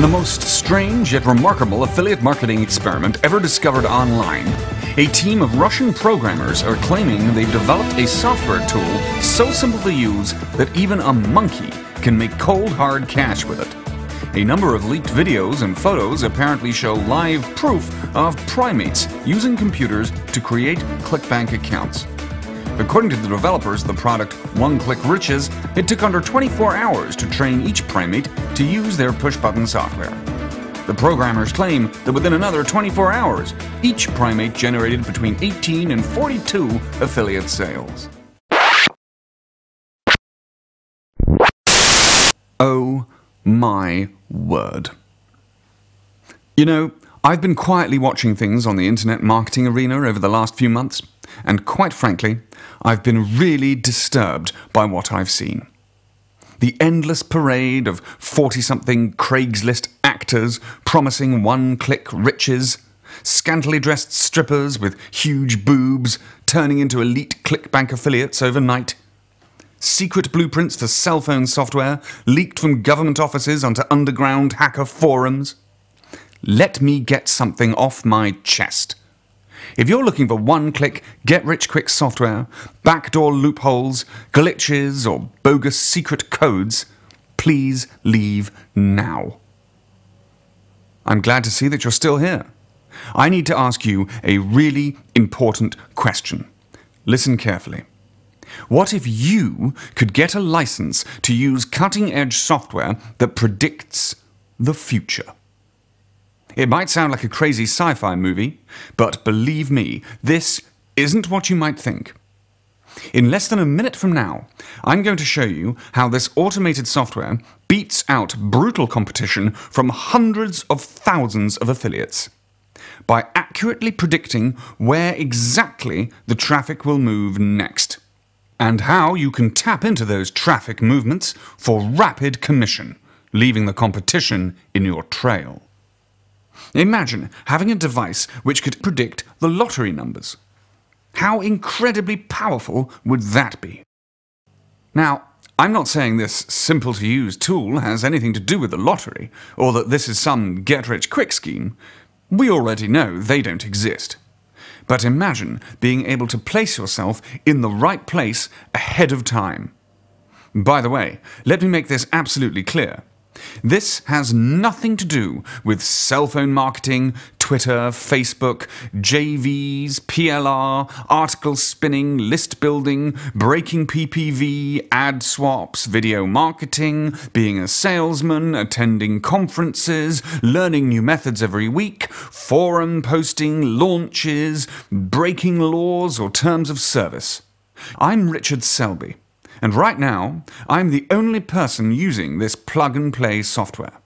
the most strange yet remarkable affiliate marketing experiment ever discovered online, a team of Russian programmers are claiming they've developed a software tool so simple to use that even a monkey can make cold hard cash with it. A number of leaked videos and photos apparently show live proof of primates using computers to create ClickBank accounts. According to the developers of the product One Click Riches, it took under 24 hours to train each primate to use their push-button software. The programmers claim that within another 24 hours, each primate generated between 18 and 42 affiliate sales. Oh my word. You know, I've been quietly watching things on the internet marketing arena over the last few months, and quite frankly, I've been really disturbed by what I've seen. The endless parade of 40-something Craigslist actors promising one-click riches, scantily dressed strippers with huge boobs turning into elite ClickBank affiliates overnight, secret blueprints for cell phone software leaked from government offices onto underground hacker forums. Let me get something off my chest. If you're looking for one-click, get-rich-quick software, backdoor loopholes, glitches, or bogus secret codes, please leave now. I'm glad to see that you're still here. I need to ask you a really important question. Listen carefully. What if you could get a license to use cutting-edge software that predicts the future? It might sound like a crazy sci-fi movie, but believe me, this isn't what you might think. In less than a minute from now, I'm going to show you how this automated software beats out brutal competition from hundreds of thousands of affiliates by accurately predicting where exactly the traffic will move next, and how you can tap into those traffic movements for rapid commission, leaving the competition in your trail. Imagine having a device which could predict the lottery numbers. How incredibly powerful would that be? Now, I'm not saying this simple-to-use tool has anything to do with the lottery, or that this is some get-rich-quick scheme. We already know they don't exist. But imagine being able to place yourself in the right place ahead of time. By the way, let me make this absolutely clear. This has nothing to do with cell phone marketing, Twitter, Facebook, JVs, PLR, article spinning, list building, breaking PPV, ad swaps, video marketing, being a salesman, attending conferences, learning new methods every week, forum posting, launches, breaking laws or terms of service. I'm Richard Selby. And right now, I'm the only person using this plug-and-play software.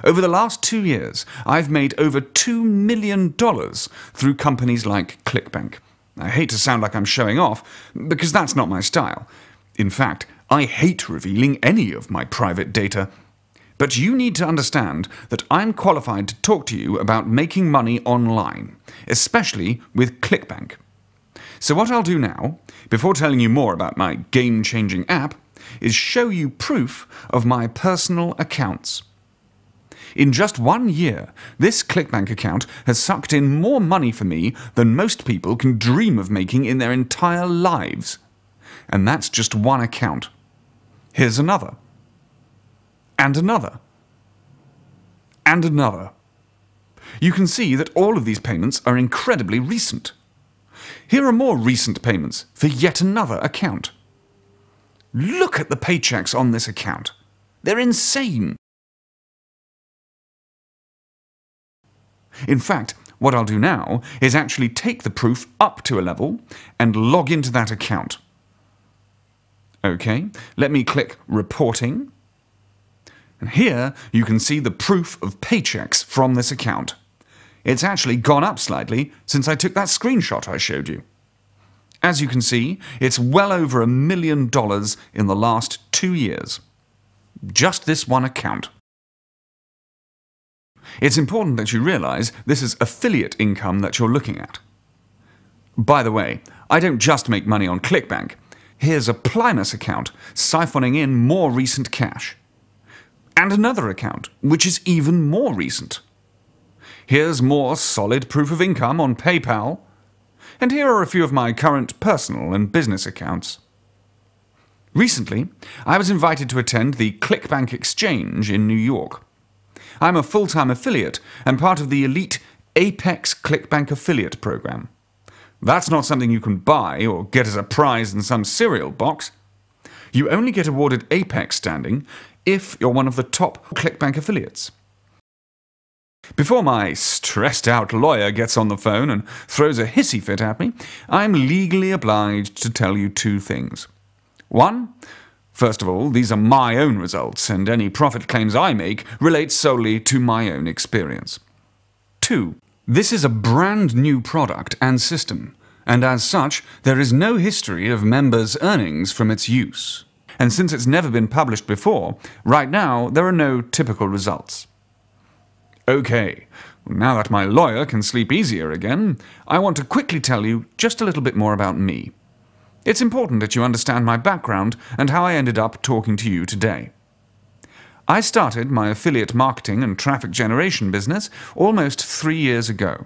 Over the last 2 years, I've made over $2 million through companies like ClickBank. I hate to sound like I'm showing off, because that's not my style. In fact, I hate revealing any of my private data. But you need to understand that I'm qualified to talk to you about making money online, especially with ClickBank. So what I'll do now, before telling you more about my game-changing app, is show you proof of my personal accounts. In just 1 year, this ClickBank account has sucked in more money for me than most people can dream of making in their entire lives. And that's just one account. Here's another. And another. And another. You can see that all of these payments are incredibly recent. Here are more recent payments for yet another account. Look at the paychecks on this account. They're insane. In fact, what I'll do now is actually take the proof up to a level and log into that account. Okay, let me click Reporting. And here you can see the proof of paychecks from this account. It's actually gone up slightly since I took that screenshot I showed you. As you can see, it's well over $1 million in the last 2 years. Just this one account. It's important that you realize this is affiliate income that you're looking at. By the way, I don't just make money on ClickBank. Here's a Plimus account siphoning in more recent cash. and another account, which is even more recent. Here's more solid proof of income on PayPal, and here are a few of my current personal and business accounts. Recently, I was invited to attend the ClickBank Exchange in New York. I'm a full-time affiliate and part of the elite Apex ClickBank affiliate program. That's not something you can buy or get as a prize in some cereal box. You only get awarded Apex standing if you're one of the top ClickBank affiliates. Before my stressed-out lawyer gets on the phone and throws a hissy fit at me, I'm legally obliged to tell you two things. One, first of all, these are my own results, and any profit claims I make relate solely to my own experience. Two, this is a brand new product and system, and as such, there is no history of members' earnings from its use. And since it's never been published before, right now there are no typical results. Okay, now that my lawyer can sleep easier again, I want to quickly tell you just a little bit more about me. It's important that you understand my background and how I ended up talking to you today. I started my affiliate marketing and traffic generation business almost 3 years ago.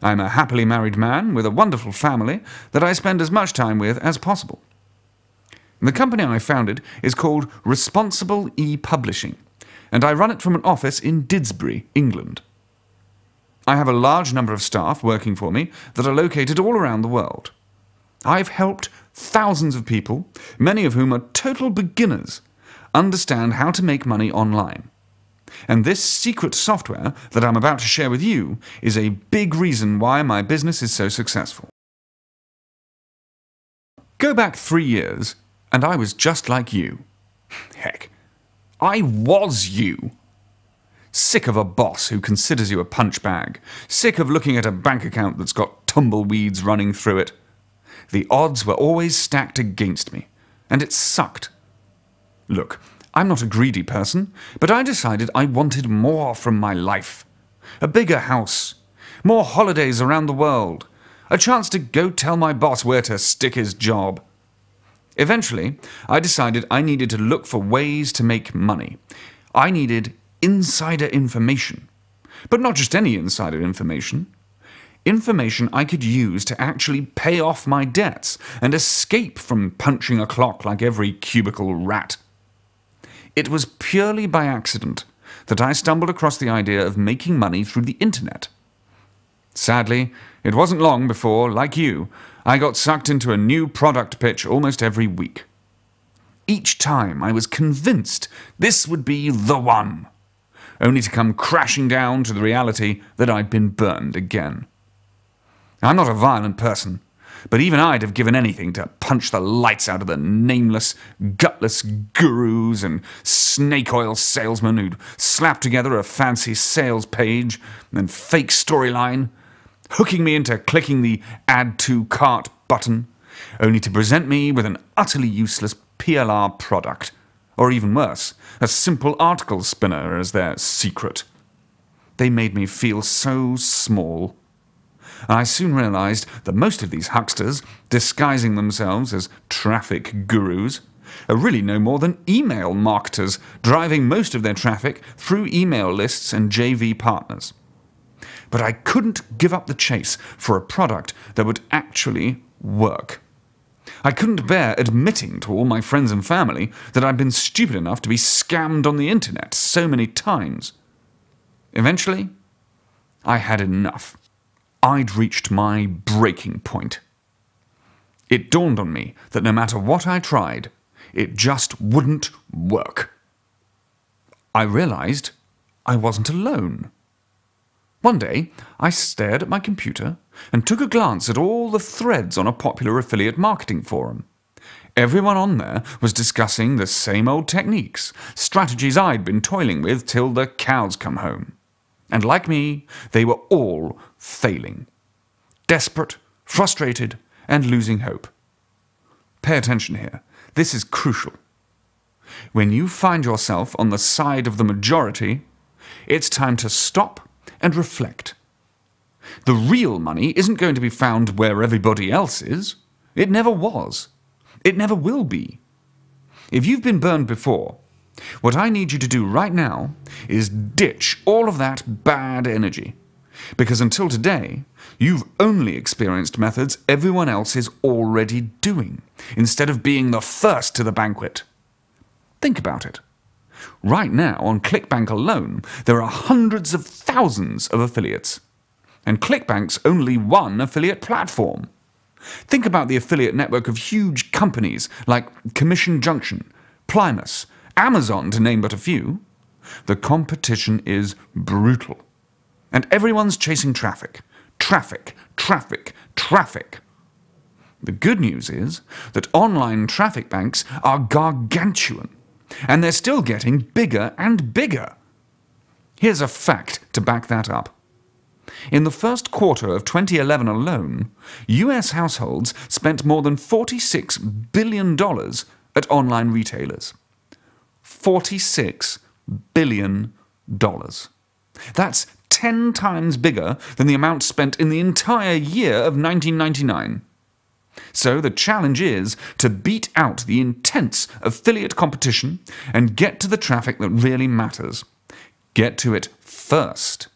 I'm a happily married man with a wonderful family that I spend as much time with as possible. The company I founded is called Responsible E-Publishing, and I run it from an office in Didsbury, England. I have a large number of staff working for me that are located all around the world. I've helped thousands of people, many of whom are total beginners, understand how to make money online. And this secret software that I'm about to share with you is a big reason why my business is so successful. Go back 3 years, and I was just like you. Heck, I was you. Sick of a boss who considers you a punch bag. Sick of looking at a bank account that's got tumbleweeds running through it. The odds were always stacked against me, and it sucked. Look, I'm not a greedy person, but I decided I wanted more from my life. A bigger house, more holidays around the world, a chance to go tell my boss where to stick his job. Eventually, I decided I needed to look for ways to make money. I needed insider information, but not just any insider information. Information I could use to actually pay off my debts and escape from punching a clock like every cubicle rat. It was purely by accident that I stumbled across the idea of making money through the internet. Sadly, it wasn't long before, like you, I got sucked into a new product pitch almost every week. Each time I was convinced this would be the one, only to come crashing down to the reality that I'd been burned again. I'm not a violent person, but even I'd have given anything to punch the lights out of the nameless, gutless gurus and snake oil salesmen who'd slapped together a fancy sales page and fake storyline, hooking me into clicking the Add to Cart button, only to present me with an utterly useless PLR product, or even worse, a simple article spinner as their secret. They made me feel so small. I soon realized that most of these hucksters, disguising themselves as traffic gurus, are really no more than email marketers, driving most of their traffic through email lists and JV partners. But I couldn't give up the chase for a product that would actually work. I couldn't bear admitting to all my friends and family that I'd been stupid enough to be scammed on the internet so many times. Eventually, I had enough. I'd reached my breaking point. It dawned on me that no matter what I tried, it just wouldn't work. I realized I wasn't alone. One day, I stared at my computer and took a glance at all the threads on a popular affiliate marketing forum. Everyone on there was discussing the same old techniques, strategies I'd been toiling with till the cows come home. And like me, they were all failing. Desperate, frustrated, and losing hope. Pay attention here. This is crucial. When you find yourself on the side of the majority, it's time to stop and reflect. The real money isn't going to be found where everybody else is. It never was. It never will be. If you've been burned before, What I need you to do right now is ditch all of that bad energy. Because until today, you've only experienced methods everyone else is already doing, instead of being the first to the banquet. Think about it. Right now, on ClickBank alone, there are hundreds of thousands of affiliates. And ClickBank's only one affiliate platform. Think about the affiliate network of huge companies like Commission Junction, Plymouth, Amazon, to name but a few. The competition is brutal. And everyone's chasing traffic. Traffic, traffic, traffic. The good news is that online traffic banks are gargantuan, and they're still getting bigger and bigger. Here's a fact to back that up. In the first quarter of 2011 alone, US households spent more than $46 billion at online retailers. $46 billion. That's 10 times bigger than the amount spent in the entire year of 1999. So the challenge is to beat out the intense affiliate competition and get to the traffic that really matters. Get to it first.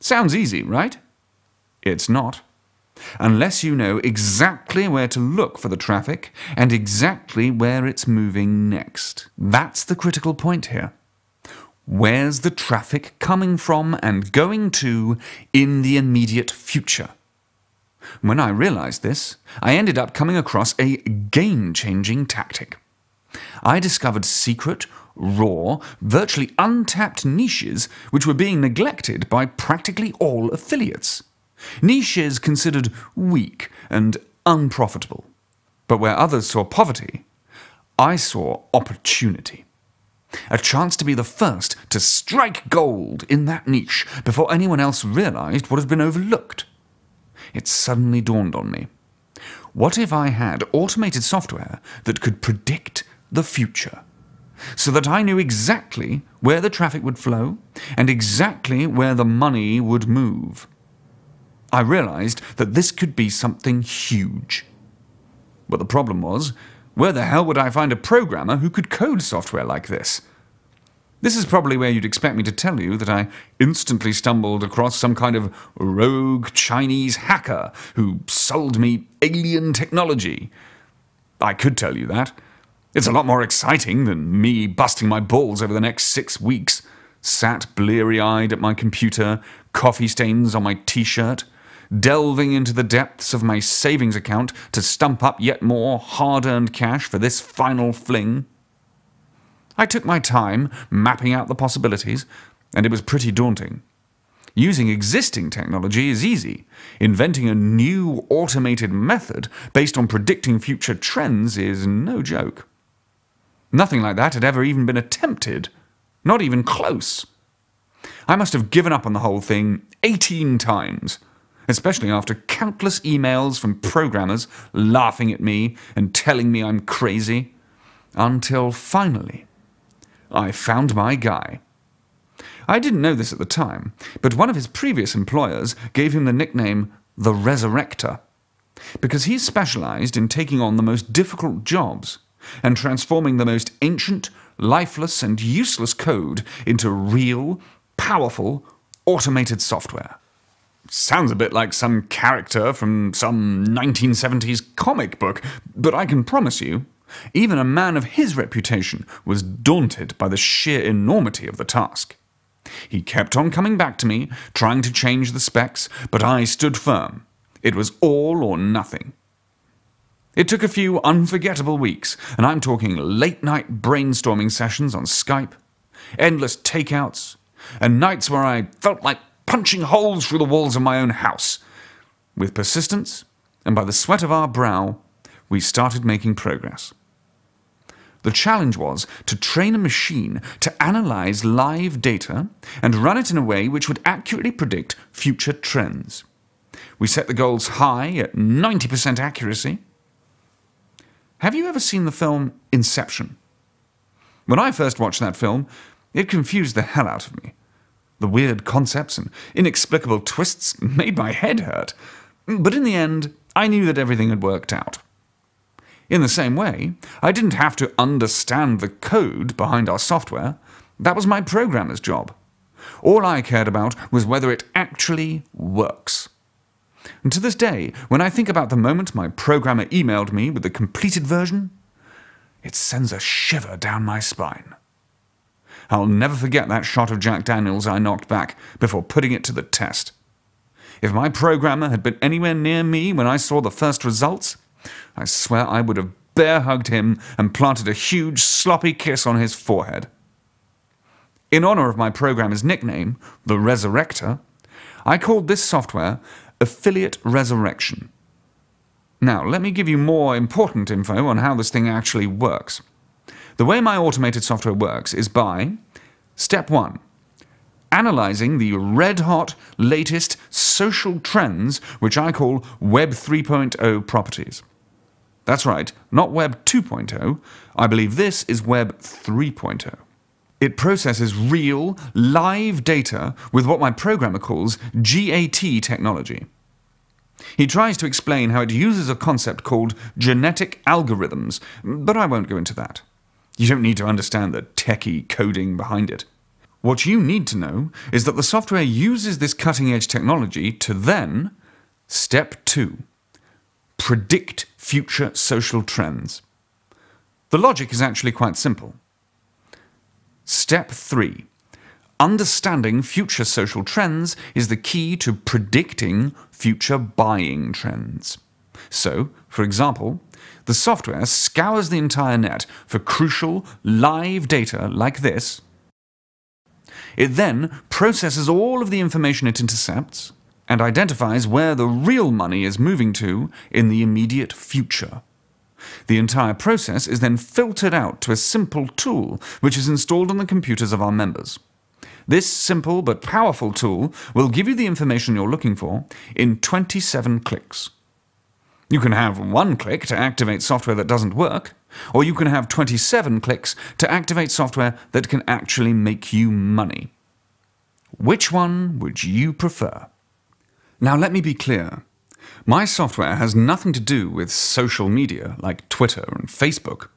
Sounds easy, right? It's not. Unless you know exactly where to look for the traffic and exactly where it's moving next. That's the critical point here. Where's the traffic coming from and going to in the immediate future? When I realized this, I ended up coming across a game-changing tactic. I discovered secret, raw, virtually untapped niches which were being neglected by practically all affiliates. Niches considered weak and unprofitable. But where others saw poverty, I saw opportunity. A chance to be the first to strike gold in that niche before anyone else realized what had been overlooked. It suddenly dawned on me. What if I had automated software that could predict the future, so that I knew exactly where the traffic would flow and exactly where the money would move? I realized that this could be something huge. But the problem was, where the hell would I find a programmer who could code software like this? This is probably where you'd expect me to tell you that I instantly stumbled across some kind of rogue Chinese hacker who sold me alien technology. I could tell you that. It's a lot more exciting than me busting my balls over the next 6 weeks, sat bleary-eyed at my computer, coffee stains on my t-shirt, delving into the depths of my savings account to stump up yet more hard-earned cash for this final fling. I took my time mapping out the possibilities, and it was pretty daunting. Using existing technology is easy. Inventing a new automated method based on predicting future trends is no joke. Nothing like that had ever even been attempted, not even close. I must have given up on the whole thing 18 times, especially after countless emails from programmers laughing at me and telling me I'm crazy, until finally I found my guy. I didn't know this at the time, but one of his previous employers gave him the nickname the Resurrector, because he specialized in taking on the most difficult jobs and transforming the most ancient, lifeless, and useless code into real, powerful, automated software. Sounds a bit like some character from some 1970s comic book, but I can promise you, even a man of his reputation was daunted by the sheer enormity of the task. He kept on coming back to me, trying to change the specs, but I stood firm. It was all or nothing. It took a few unforgettable weeks, and I'm talking late-night brainstorming sessions on Skype, endless takeouts, and nights where I felt like punching holes through the walls of my own house. With persistence, and by the sweat of our brow, we started making progress. The challenge was to train a machine to analyze live data and run it in a way which would accurately predict future trends. We set the goals high at 90% accuracy. Have you ever seen the film Inception? When I first watched that film, it confused the hell out of me. The weird concepts and inexplicable twists made my head hurt. But in the end, I knew that everything had worked out. In the same way, I didn't have to understand the code behind our software. That was my programmer's job. All I cared about was whether it actually works. And to this day, when I think about the moment my programmer emailed me with the completed version, it sends a shiver down my spine. I'll never forget that shot of Jack Daniels I knocked back before putting it to the test. If my programmer had been anywhere near me when I saw the first results, I swear I would have bear-hugged him and planted a huge sloppy kiss on his forehead. In honor of my programmer's nickname, the Resurrector, I called this software Affiliate Ressurection. Now, let me give you more important info on how this thing actually works. The way my automated software works is by Step 1. Analyzing the red-hot, latest social trends, which I call Web 3.0 properties. That's right, not Web 2.0. I believe this is Web 3.0. It processes real, live data with what my programmer calls GAT technology. He tries to explain how it uses a concept called genetic algorithms, but I won't go into that. You don't need to understand the techie coding behind it. What you need to know is that the software uses this cutting-edge technology to then, Step 2, predict future social trends. The logic is actually quite simple. Step 3. Understanding future social trends is the key to predicting future buying trends. So, for example, the software scours the entire net for crucial, live data like this. It then processes all of the information it intercepts and identifies where the real money is moving to in the immediate future. The entire process is then filtered out to a simple tool which is installed on the computers of our members. This simple but powerful tool will give you the information you're looking for in 27 clicks. You can have 1 click to activate software that doesn't work, or you can have 27 clicks to activate software that can actually make you money. Which one would you prefer? Now let me be clear. My software has nothing to do with social media like Twitter and Facebook,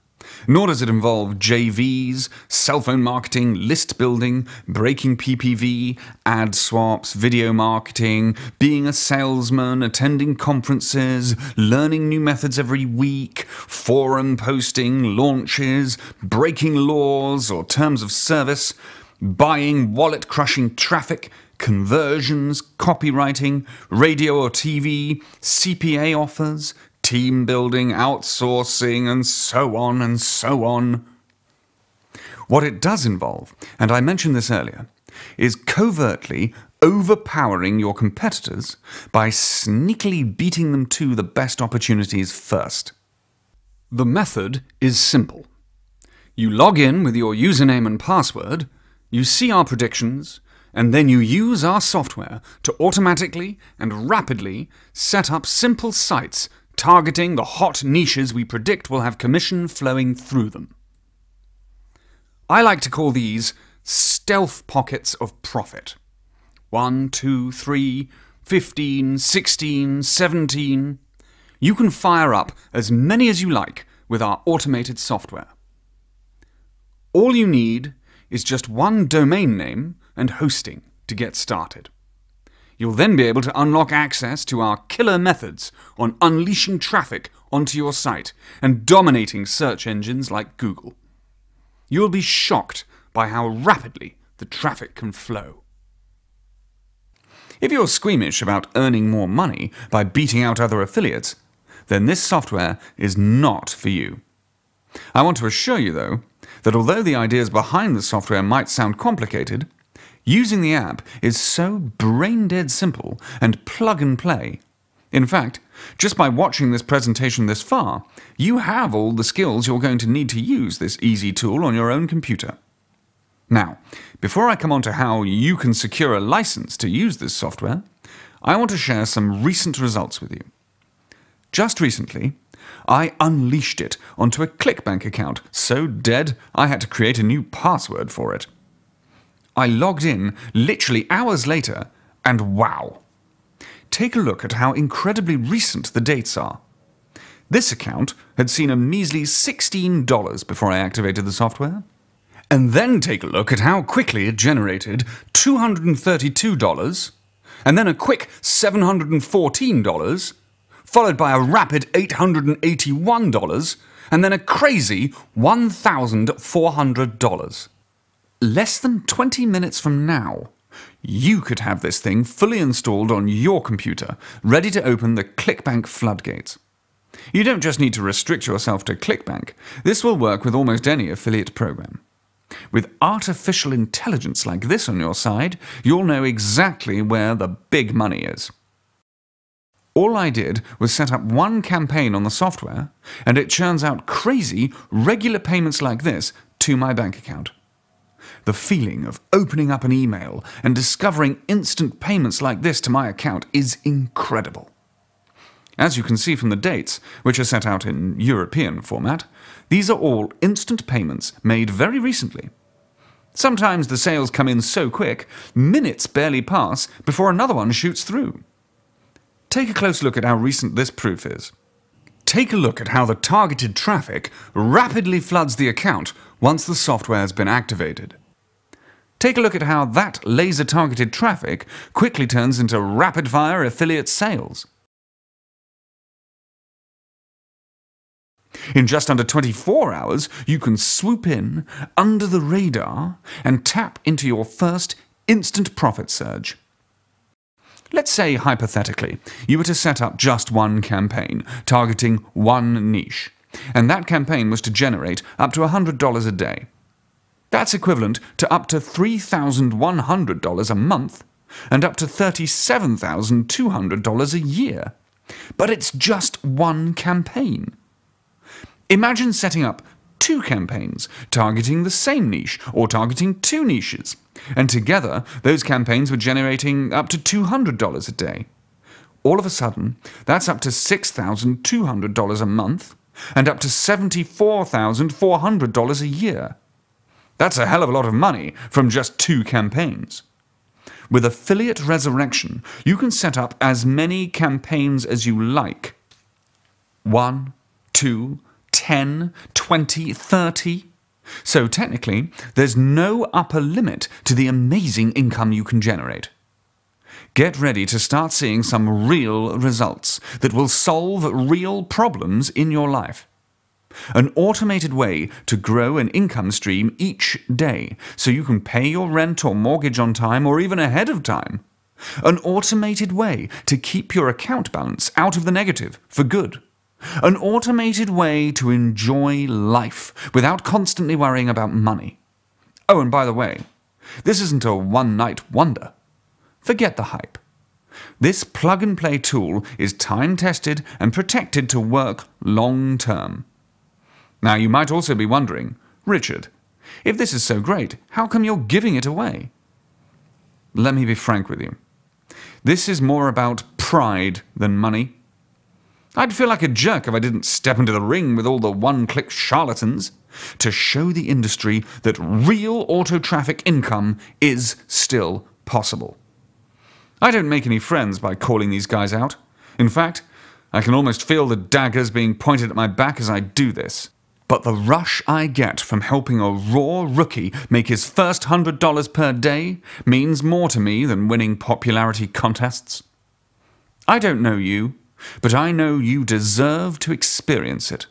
nor does it involve JVs, cell phone marketing, list building, breaking PPV, ad swaps, video marketing, being a salesman, attending conferences, learning new methods every week, forum posting, launches, breaking laws or terms of service, buying wallet-crushing traffic, conversions, copywriting, radio or TV, CPA offers, team building, outsourcing, and so on and so on. What it does involve, and I mentioned this earlier, is covertly overpowering your competitors by sneakily beating them to the best opportunities first. The method is simple. You log in with your username and password, you see our predictions, and then you use our software to automatically and rapidly set up simple sites targeting the hot niches we predict will have commission flowing through them. I like to call these stealth pockets of profit. 1, 2, 3, 15, 16, 17. You can fire up as many as you like with our automated software. All you need is just one domain name and hosting to get started. You'll then be able to unlock access to our killer methods on unleashing traffic onto your site and dominating search engines like Google. You'll be shocked by how rapidly the traffic can flow. If you're squeamish about earning more money by beating out other affiliates, then this software is not for you. I want to assure you, though, that although the ideas behind the software might sound complicated, using the app is so brain-dead simple and plug-and-play. In fact, just by watching this presentation this far, you have all the skills you're going to need to use this easy tool on your own computer. Now, before I come on to how you can secure a license to use this software, I want to share some recent results with you. Just recently, I unleashed it onto a ClickBank account so dead I had to create a new password for it. I logged in literally hours later, and wow! Take a look at how incredibly recent the dates are. This account had seen a measly $16 before I activated the software. And then take a look at how quickly it generated $232, and then a quick $714, followed by a rapid $881, and then a crazy $1,400. Less than 20 minutes from now, you could have this thing fully installed on your computer, ready to open the ClickBank floodgates. You don't just need to restrict yourself to ClickBank. This will work with almost any affiliate program. With artificial intelligence like this on your side, you'll know exactly where the big money is. All I did was set up one campaign on the software, and it churns out crazy, regular payments like this to my bank account. The feeling of opening up an email and discovering instant payments like this to my account is incredible. As you can see from the dates, which are set out in European format, these are all instant payments made very recently. Sometimes the sales come in so quick, minutes barely pass before another one shoots through. Take a close look at how recent this proof is. Take a look at how the targeted traffic rapidly floods the account once the software has been activated. Take a look at how that laser-targeted traffic quickly turns into rapid-fire affiliate sales. In just under 24 hours, you can swoop in, under the radar, and tap into your first instant profit surge. Let's say, hypothetically, you were to set up just one campaign, targeting one niche, and that campaign was to generate up to $100 a day. That's equivalent to up to $3,100 a month, and up to $37,200 a year. But it's just one campaign. Imagine setting up two campaigns, targeting the same niche, or targeting two niches, and together those campaigns were generating up to $200 a day. All of a sudden, that's up to $6,200 a month, and up to $74,400 a year. That's a hell of a lot of money from just two campaigns. With Affiliate Ressurection, you can set up as many campaigns as you like. 1, 2, 10, 20, 30. So technically, there's no upper limit to the amazing income you can generate. Get ready to start seeing some real results that will solve real problems in your life. An automated way to grow an income stream each day so you can pay your rent or mortgage on time or even ahead of time. An automated way to keep your account balance out of the negative for good. An automated way to enjoy life without constantly worrying about money. Oh, and by the way, this isn't a one-night wonder. Forget the hype. This plug-and-play tool is time-tested and protected to work long-term. Now, you might also be wondering, Richard, if this is so great, how come you're giving it away? Let me be frank with you. This is more about pride than money. I'd feel like a jerk if I didn't step into the ring with all the one-click charlatans to show the industry that real auto-traffic income is still possible. I don't make any friends by calling these guys out. In fact, I can almost feel the daggers being pointed at my back as I do this. But the rush I get from helping a raw rookie make his first $100 per day means more to me than winning popularity contests. I don't know you, but I know you deserve to experience it.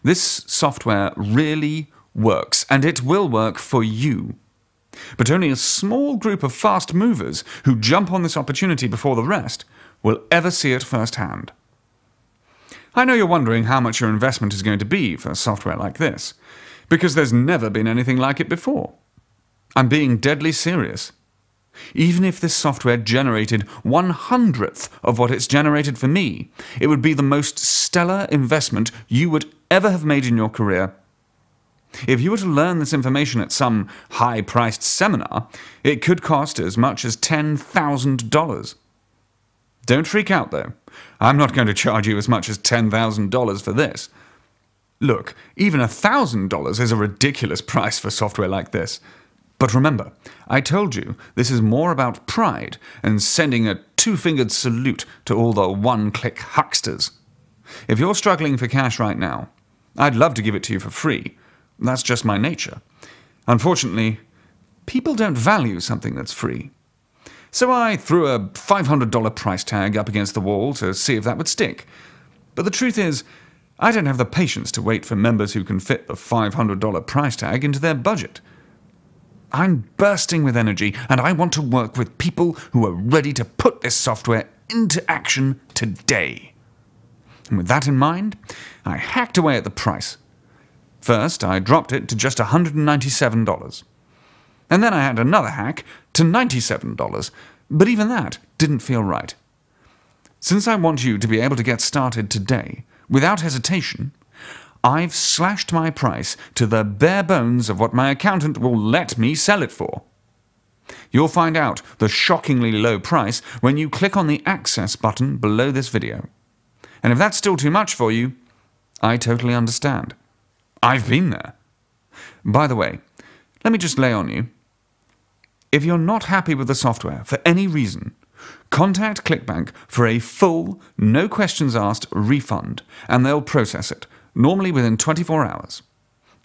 This software really works, and it will work for you. But only a small group of fast movers who jump on this opportunity before the rest will ever see it firsthand. I know you're wondering how much your investment is going to be for software like this, because there's never been anything like it before. I'm being deadly serious. Even if this software generated 1/100th of what it's generated for me, it would be the most stellar investment you would ever have made in your career. If you were to learn this information at some high-priced seminar, it could cost as much as $10,000. Don't freak out, though. I'm not going to charge you as much as $10,000 for this. Look, even $1,000 is a ridiculous price for software like this. But remember, I told you this is more about pride and sending a two-fingered salute to all the one-click hucksters. If you're struggling for cash right now, I'd love to give it to you for free. That's just my nature. Unfortunately, people don't value something that's free. So I threw a $500 price tag up against the wall to see if that would stick. But the truth is, I don't have the patience to wait for members who can fit the $500 price tag into their budget. I'm bursting with energy, and I want to work with people who are ready to put this software into action today. And with that in mind, I hacked away at the price. First, I dropped it to just $197. And then I had another hack to $97, but even that didn't feel right. Since I want you to be able to get started today, without hesitation, I've slashed my price to the bare bones of what my accountant will let me sell it for. You'll find out the shockingly low price when you click on the Access button below this video. And if that's still too much for you, I totally understand. I've been there. By the way, let me just lay on you. If you're not happy with the software for any reason, contact ClickBank for a full, no questions asked refund, and they'll process it, normally within 24 hours.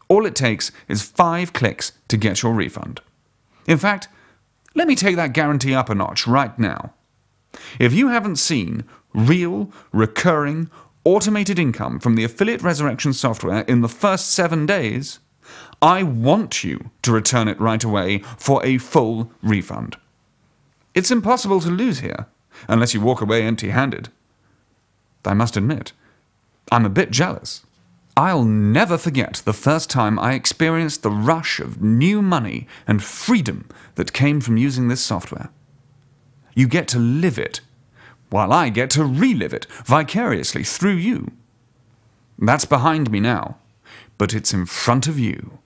All it takes is 5 clicks to get your refund. In fact, let me take that guarantee up a notch right now. If you haven't seen real, recurring, automated income from the affiliate resurrection software in the first 7 days, I want you to return it right away for a full refund. It's impossible to lose here, unless you walk away empty-handed. I must admit, I'm a bit jealous. I'll never forget the first time I experienced the rush of new money and freedom that came from using this software. You get to live it, while I get to relive it vicariously through you. That's behind me now, but it's in front of you.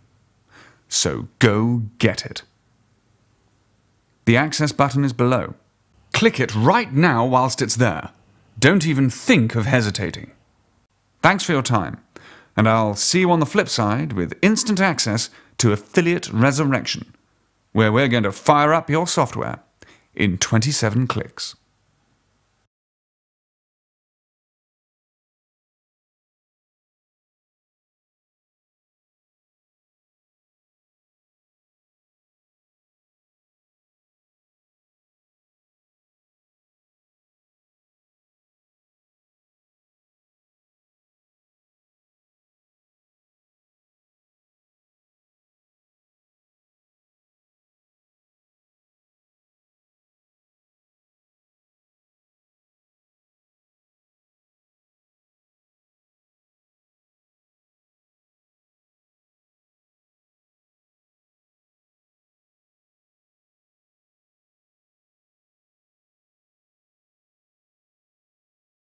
So go get it. The Access button is below. Click it right now whilst it's there. Don't even think of hesitating. Thanks for your time, and I'll see you on the flip side with instant access to Affiliate Resurrection, where we're going to fire up your software in 27 clicks.